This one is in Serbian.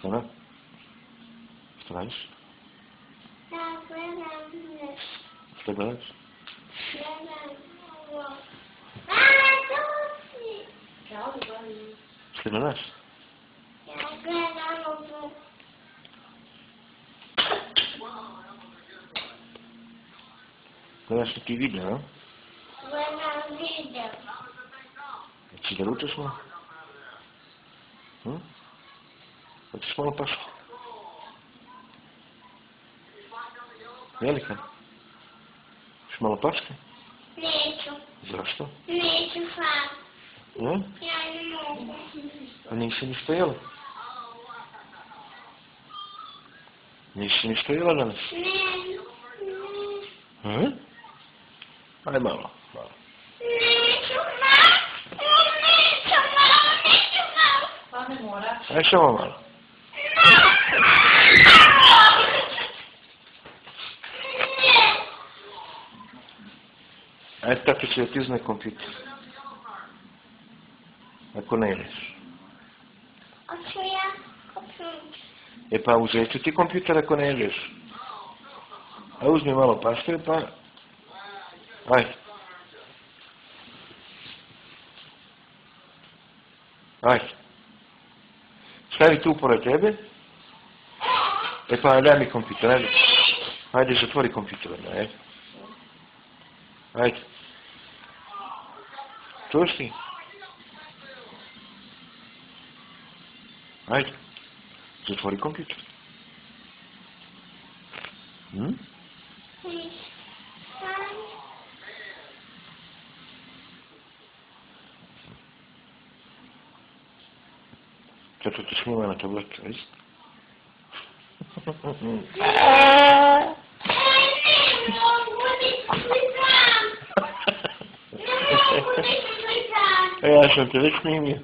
Ona? Što radiš? Ja gledam nešto. Što gledaš? Gledam ovo. Tu si! Što gledaš? Ja gledam ovo. Gledaš neki video, a? Gledam video. Hoćeš da ručaš malo? Hoćeš malo pašku? Velika? Hoćeš malo paške? Neću. Zašto? Neću sam. Ja ne mogu. A nisi ništa jela? Nisi ništa jela danas? Ne. Aj malo, malo. Neću malo. Pa ne mora. Aj samo malo. Aj tako će da ti uzme kompjuter. Ako ne ideš. Hoću ja kompjuter. E pa uzet ću ti kompjuter ako ne ideš. A uzmi malo pašte pa... Ajde. Ajde. Stavi tu pored tebe. E pa daj mi kompjuter, ajde. Ajde, zatvori kompjuter, ajde. Ajde. Čuješ ti? Ajde. Zatvori kompjuter. Zato te snima na tabletu, vidiš? Ja sam te već snimio.